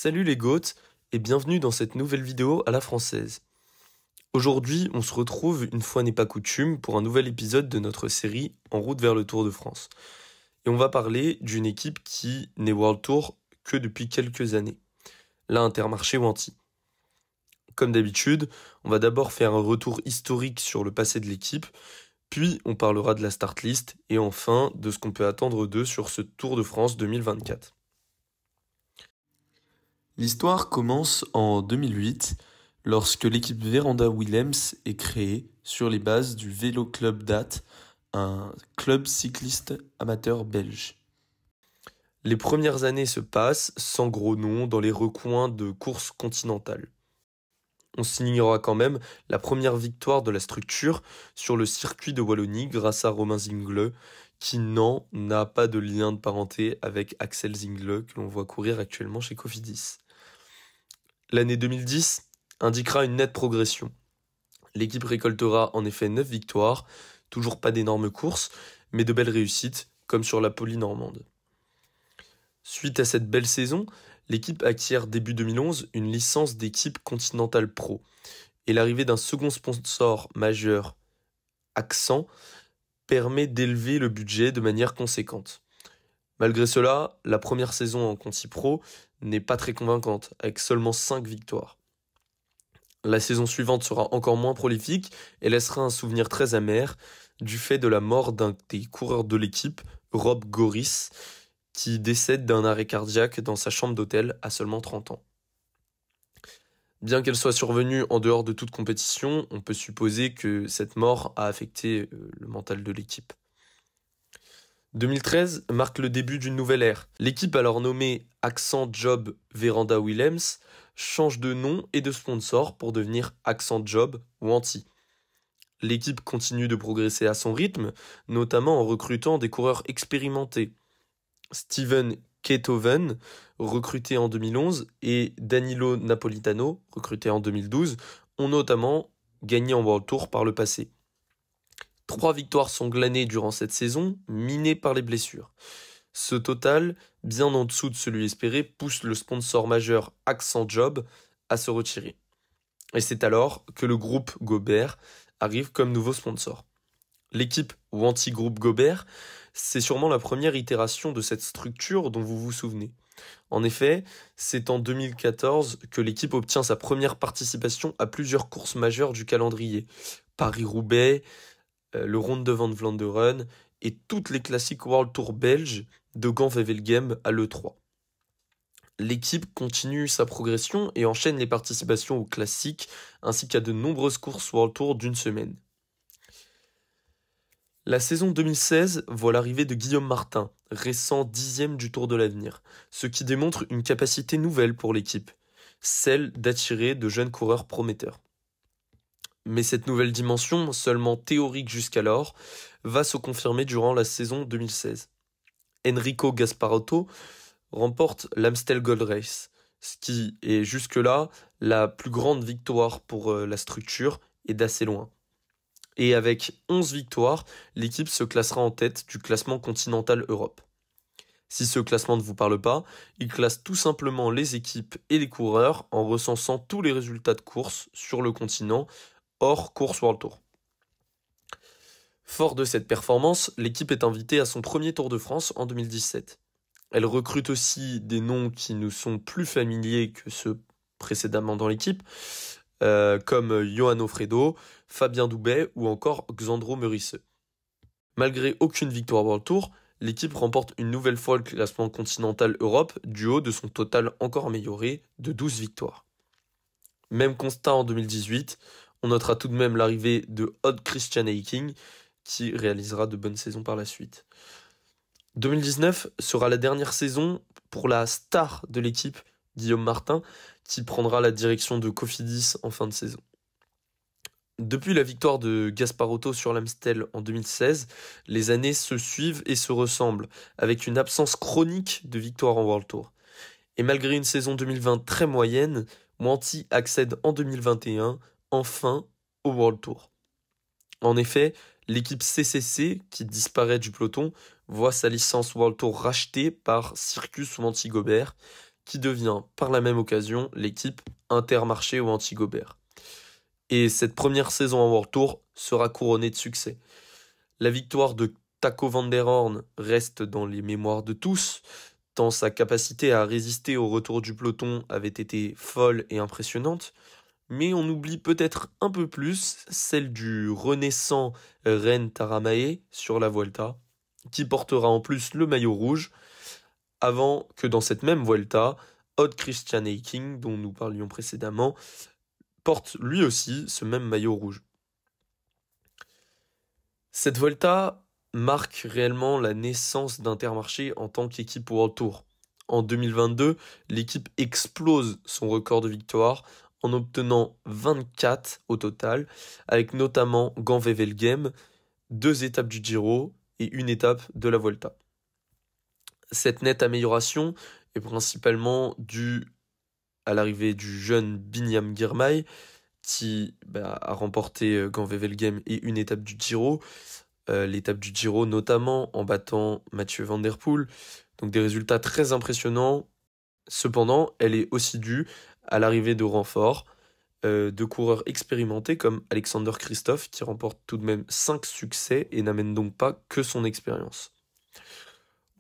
Salut les goats et bienvenue dans cette nouvelle vidéo à la française. Aujourd'hui, on se retrouve une fois n'est pas coutume pour un nouvel épisode de notre série En route vers le Tour de France. Et on va parler d'une équipe qui n'est World Tour que depuis quelques années, la Intermarché Wanty. Comme d'habitude, on va d'abord faire un retour historique sur le passé de l'équipe, puis on parlera de la start list et enfin de ce qu'on peut attendre d'eux sur ce Tour de France 2024. L'histoire commence en 2008, lorsque l'équipe Verandas Willems est créée sur les bases du Vélo Club DAT, un club cycliste amateur belge. Les premières années se passent sans gros nom dans les recoins de courses continentales. On signera quand même la première victoire de la structure sur le circuit de Wallonie grâce à Romain Zingle, qui n'a pas de lien de parenté avec Axel Zingle que l'on voit courir actuellement chez Cofidis. L'année 2010 indiquera une nette progression. L'équipe récoltera en effet 9 victoires, toujours pas d'énormes courses, mais de belles réussites, comme sur la Poly-Normande. Suite à cette belle saison, l'équipe acquiert début 2011 une licence d'équipe Continental Pro, et l'arrivée d'un second sponsor majeur, Accent, permet d'élever le budget de manière conséquente. Malgré cela, la première saison en Conti Pro n'est pas très convaincante, avec seulement 5 victoires. La saison suivante sera encore moins prolifique et laissera un souvenir très amer du fait de la mort d'un des coureurs de l'équipe, Rob Goris, qui décède d'un arrêt cardiaque dans sa chambre d'hôtel à seulement 30 ans. Bien qu'elle soit survenue en dehors de toute compétition, on peut supposer que cette mort a affecté le mental de l'équipe. 2013 marque le début d'une nouvelle ère. L'équipe alors nommée Accent Job Verandas Willems change de nom et de sponsor pour devenir Accent Job Wanty. L'équipe continue de progresser à son rythme, notamment en recrutant des coureurs expérimentés. Steven Kethoven, recruté en 2011, et Danilo Napolitano, recruté en 2012, ont notamment gagné en World Tour par le passé. 3 victoires sont glanées durant cette saison, minées par les blessures. Ce total, bien en dessous de celui espéré, pousse le sponsor majeur Accent Job à se retirer. Et c'est alors que le groupe Gobert arrive comme nouveau sponsor. L'équipe Wanty Group Gobert, c'est sûrement la première itération de cette structure dont vous vous souvenez. En effet, c'est en 2014 que l'équipe obtient sa première participation à plusieurs courses majeures du calendrier. Paris-Roubaix, le Ronde van Vlaanderen et toutes les classiques World Tour belges de Gand-Wevelgem à l'E3. L'équipe continue sa progression et enchaîne les participations aux classiques ainsi qu'à de nombreuses courses World Tour d'une semaine. La saison 2016 voit l'arrivée de Guillaume Martin, récent 10e du Tour de l'Avenir, ce qui démontre une capacité nouvelle pour l'équipe, celle d'attirer de jeunes coureurs prometteurs. Mais cette nouvelle dimension, seulement théorique jusqu'alors, va se confirmer durant la saison 2016. Enrico Gasparotto remporte l'Amstel Gold Race, ce qui est jusque-là la plus grande victoire pour la structure et d'assez loin. Et avec 11 victoires, l'équipe se classera en tête du classement continental Europe. Si ce classement ne vous parle pas, il classe tout simplement les équipes et les coureurs en recensant tous les résultats de course sur le continent, hors course World Tour. Fort de cette performance, l'équipe est invitée à son premier Tour de France en 2017. Elle recrute aussi des noms qui nous sont plus familiers que ceux précédemment dans l'équipe, comme Johan Ofredo, Fabien Doubet ou encore Xandro Meurice. Malgré aucune victoire World Tour, l'équipe remporte une nouvelle fois le classement continental Europe du haut de son total encore amélioré de 12 victoires. Même constat en 2018, on notera tout de même l'arrivée de Odd Christian Eiking, qui réalisera de bonnes saisons par la suite. 2019 sera la dernière saison pour la star de l'équipe, Guillaume Martin, qui prendra la direction de Cofidis en fin de saison. Depuis la victoire de Gasparotto sur l'Amstel en 2016, les années se suivent et se ressemblent, avec une absence chronique de victoires en World Tour. Et malgré une saison 2020 très moyenne, Wanty accède en 2021 enfin au World Tour. En effet, l'équipe CCC, qui disparaît du peloton, voit sa licence World Tour rachetée par Circus Wanty Gobert, qui devient par la même occasion l'équipe Intermarché au Anti-Gobert. Et cette première saison en World Tour sera couronnée de succès. La victoire de Taco van der Horn reste dans les mémoires de tous, tant sa capacité à résister au retour du peloton avait été folle et impressionnante, mais on oublie peut-être un peu plus celle du renaissant Ren Taramae sur la Vuelta, qui portera en plus le maillot rouge, avant que dans cette même Vuelta, Odd Christian Eiking, dont nous parlions précédemment, porte lui aussi ce même maillot rouge. Cette Vuelta marque réellement la naissance d'Intermarché en tant qu'équipe World Tour. En 2022, l'équipe explose son record de victoires en obtenant 24 au total, avec notamment Gand-Wevelgem, 2 étapes du Giro et 1 étape de la Vuelta. Cette nette amélioration est principalement due à l'arrivée du jeune Binyam Girmay, qui a remporté Gand-Wevelgem et 1 étape du Giro, l'étape du Giro notamment en battant Mathieu Van Der Poel, donc des résultats très impressionnants. Cependant, elle est aussi due à l'arrivée de renforts, de coureurs expérimentés comme Alexander Kristoff, qui remporte tout de même 5 succès et n'amène donc pas que son expérience.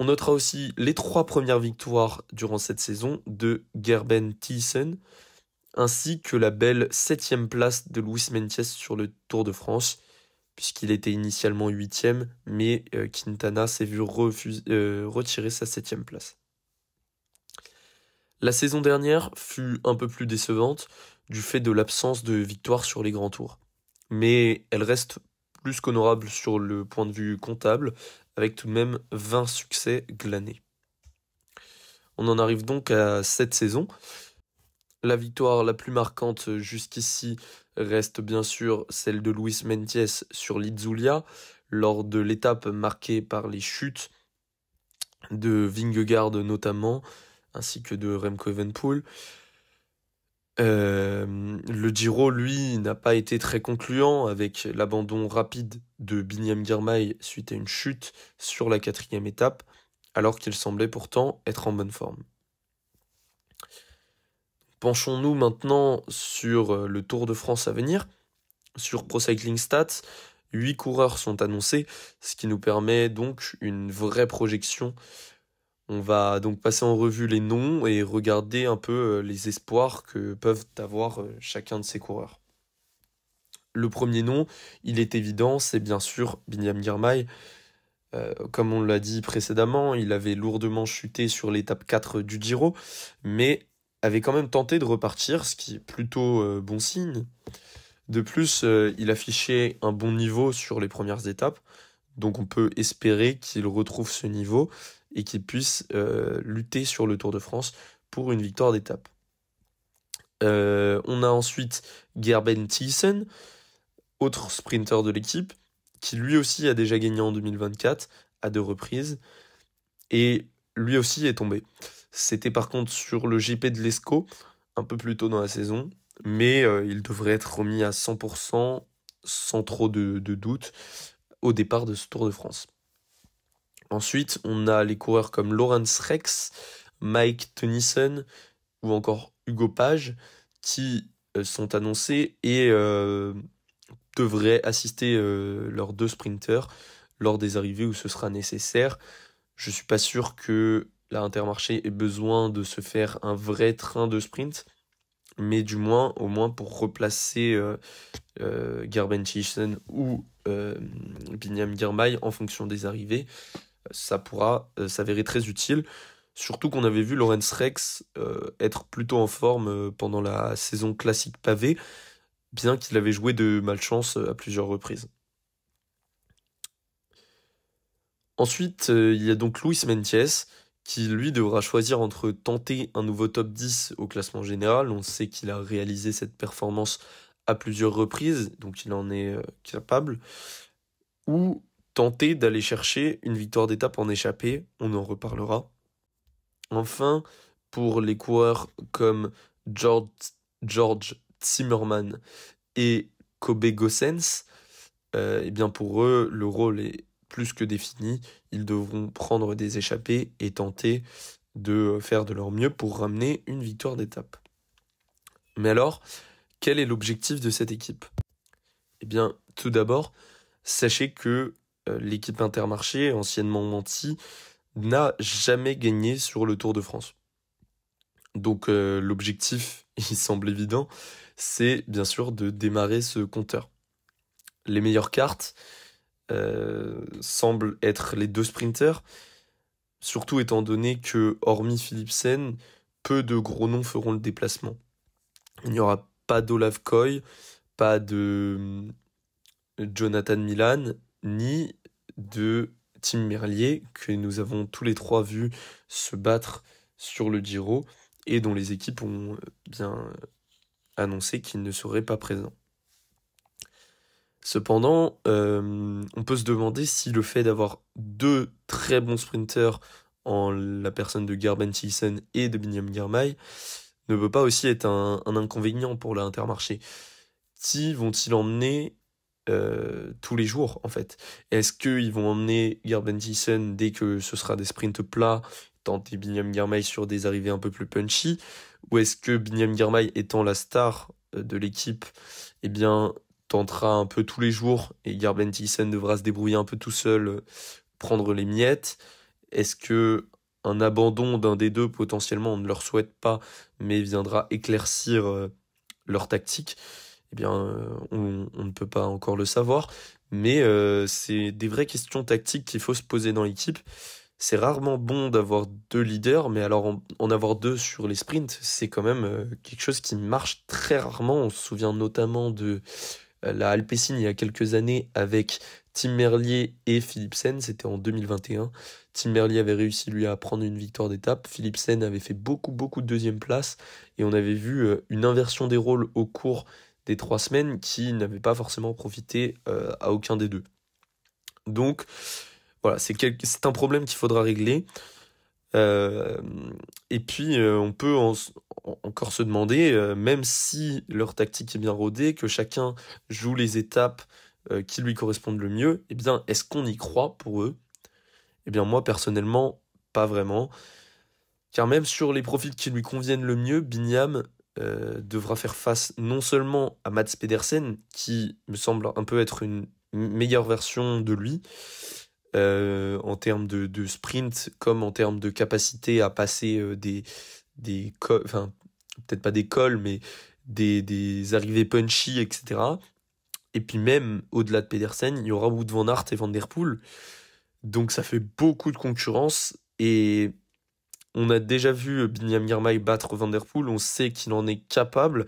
On notera aussi les 3 premières victoires durant cette saison de Gerben Thiessen, ainsi que la belle 7e place de Luis Meintjes sur le Tour de France, puisqu'il était initialement 8e, mais Quintana s'est vu retirer sa 7e place. La saison dernière fut un peu plus décevante du fait de l'absence de victoires sur les grands tours, mais elle reste plus qu'honorable sur le point de vue comptable, avec tout de même 20 succès glanés. On en arrive donc à cette saison. La victoire la plus marquante jusqu'ici reste bien sûr celle de Luis Meintjes sur l'Itzulia, lors de l'étape marquée par les chutes de Vingegaard notamment, ainsi que de Remco Evenepoel. Le Giro, lui, n'a pas été très concluant, avec l'abandon rapide de Binyam Girmay suite à une chute sur la 4e étape, alors qu'il semblait pourtant être en bonne forme. Penchons-nous maintenant sur le Tour de France à venir. Sur Pro Cycling Stats, 8 coureurs sont annoncés, ce qui nous permet donc une vraie projection. On va donc passer en revue les noms et regarder un peu les espoirs que peuvent avoir chacun de ces coureurs. Le premier nom, il est évident, c'est bien sûr Binyam Girmay. Comme on l'a dit précédemment, il avait lourdement chuté sur l'étape 4 du Giro, mais avait quand même tenté de repartir, ce qui est plutôt bon signe. De plus, il affichait un bon niveau sur les premières étapes, donc on peut espérer qu'il retrouve ce niveau et qu'il puisse lutter sur le Tour de France pour une victoire d'étape. On a ensuite Gerben Thiessen, autre sprinter de l'équipe, qui lui aussi a déjà gagné en 2024 à 2 reprises, et lui aussi est tombé. C'était par contre sur le GP de l'Escaut, un peu plus tôt dans la saison, mais il devrait être remis à 100% sans trop de doute au départ de ce Tour de France. Ensuite, on a les coureurs comme Lawrence Rex, Mike Tennyson ou encore Hugo Page qui sont annoncés et devraient assister leurs 2 sprinters lors des arrivées où ce sera nécessaire. Je suis pas sûr que la Intermarché ait besoin de se faire un vrai train de sprint, mais au moins pour replacer Gerben Thiessen ou Binyam Girmay en fonction des arrivées, ça pourra s'avérer très utile. Surtout qu'on avait vu Lawrence Rex être plutôt en forme pendant la saison classique pavée, bien qu'il avait joué de malchance à plusieurs reprises. Ensuite, il y a donc Luis Meintjes, qui lui devra choisir entre tenter un nouveau top 10 au classement général. On sait qu'il a réalisé cette performance à plusieurs reprises, donc il en est capable, ou tenter d'aller chercher une victoire d'étape en échappée, on en reparlera. Enfin, pour les coureurs comme George Zimmermann et Kobe Gossens, eh bien pour eux, le rôle est plus que défini. Ils devront prendre des échappées et tenter de faire de leur mieux pour ramener une victoire d'étape. Mais alors, quel est l'objectif de cette équipe? Eh bien, tout d'abord, sachez que l'équipe Intermarché, anciennement Manti, n'a jamais gagné sur le Tour de France. Donc l'objectif, il semble évident, c'est bien sûr de démarrer ce compteur. Les meilleures cartes semblent être les deux sprinters, surtout étant donné que, hormis Philipsen, peu de gros noms feront le déplacement. Il n'y aura pas d'Olaf Koy, pas de Jonathan Milan, ni de Tim Merlier, que nous avons tous les trois vus se battre sur le Giro, et dont les équipes ont bien annoncé qu'ils ne seraient pas présents. Cependant, on peut se demander si le fait d'avoir deux très bons sprinters en la personne de Gerben Thiessen et de Binyam Girmay ne peut pas aussi être un inconvénient pour l'Intermarché. Qui vont-ils emmener tous les jours, en fait? Est-ce qu'ils vont emmener Gerben Thiessen dès que ce sera des sprints plats, tenter Binyam Girmay sur des arrivées un peu plus punchy? Ou est-ce que Binyam Girmay, étant la star de l'équipe, eh bien, tentera un peu tous les jours et Gerben Thiessen devra se débrouiller un peu tout seul, prendre les miettes? Est-ce que un abandon d'un des deux, potentiellement, on ne leur souhaite pas, mais viendra éclaircir leur tactique? Eh bien, on ne peut pas encore le savoir, mais c'est des vraies questions tactiques qu'il faut se poser dans l'équipe. C'est rarement bon d'avoir deux leaders, mais alors en avoir deux sur les sprints, c'est quand même quelque chose qui marche très rarement. On se souvient notamment de la Alpecin il y a quelques années avec Tim Merlier et Philipsen, c'était en 2021. Tim Merlier avait réussi lui à prendre une victoire d'étape, Philipsen avait fait beaucoup de deuxième place, et on avait vu une inversion des rôles au cours des 3 semaines qui n'avait pas forcément profité à aucun des deux. Donc voilà, c'est un problème qu'il faudra régler. Et puis on peut encore se demander, même si leur tactique est bien rodée, que chacun joue les étapes qui lui correspondent le mieux, eh bien est-ce qu'on y croit pour eux? Eh bien moi personnellement, pas vraiment. Car même sur les profils qui lui conviennent le mieux, Binyam devra faire face non seulement à Mads Pedersen, qui me semble un peu être une meilleure version de lui, en termes de sprint, comme en termes de capacité à passer des enfin, peut-être pas des cols, mais des arrivées punchy, etc. Et puis même, au-delà de Pedersen, il y aura Wout van Aert et Van Der Poel. Donc ça fait beaucoup de concurrence, et on a déjà vu Binyam Girmay battre Van Der Poel, on sait qu'il en est capable,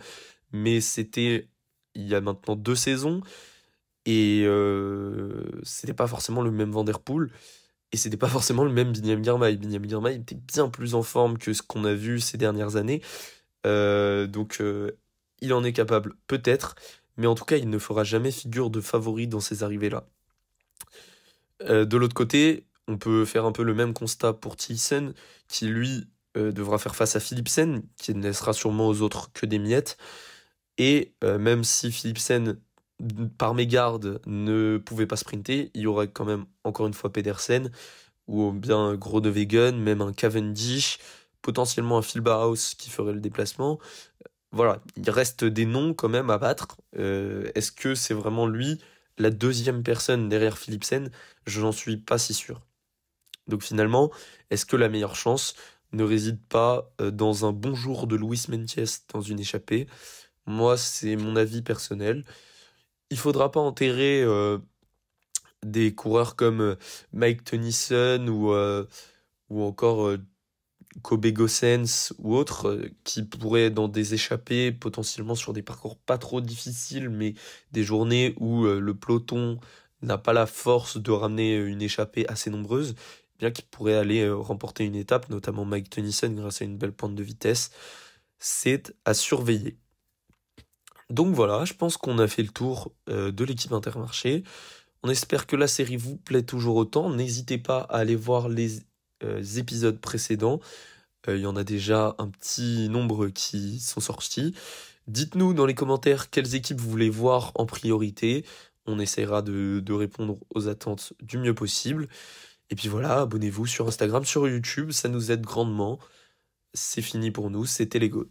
mais c'était il y a maintenant 2 saisons, et c'était pas forcément le même Van Der Poel, et c'était pas forcément le même Binyam Girmay. Binyam Girmay était bien plus en forme que ce qu'on a vu ces dernières années, donc il en est capable peut-être, mais en tout cas il ne fera jamais figure de favori dans ces arrivées-là. De l'autre côté, on peut faire un peu le même constat pour Thiessen, qui lui devra faire face à Philipsen, qui ne laissera sûrement aux autres que des miettes. Et même si Philipsen, par mégarde, ne pouvait pas sprinter, il y aurait quand même, encore une fois, Pedersen, ou bien Groenewegen, même un Cavendish, potentiellement un Phil Bauhaus qui ferait le déplacement. Voilà, il reste des noms quand même à battre. Est-ce que c'est vraiment lui la deuxième personne derrière Philipsen? Je n'en suis pas si sûr. Donc finalement, est-ce que la meilleure chance ne réside pas dans un bon jour de Luis Meintjes dans une échappée? Moi, c'est mon avis personnel. Il faudra pas enterrer des coureurs comme Mike Tennyson ou encore Kobe Gossens ou autres qui pourraient, dans des échappées, potentiellement sur des parcours pas trop difficiles, mais des journées où le peloton n'a pas la force de ramener une échappée assez nombreuse, bien qui pourraient aller remporter une étape, notamment Mike Tennyson grâce à une belle pointe de vitesse. C'est à surveiller. Donc voilà, je pense qu'on a fait le tour de l'équipe Intermarché. On espère que la série vous plaît toujours autant. N'hésitez pas à aller voir les épisodes précédents. Il y en a déjà un petit nombre qui sont sortis. Dites-nous dans les commentaires quelles équipes vous voulez voir en priorité. On essaiera de répondre aux attentes du mieux possible. Et puis voilà, abonnez-vous sur Instagram, sur YouTube, ça nous aide grandement. C'est fini pour nous, c'était les GOAT.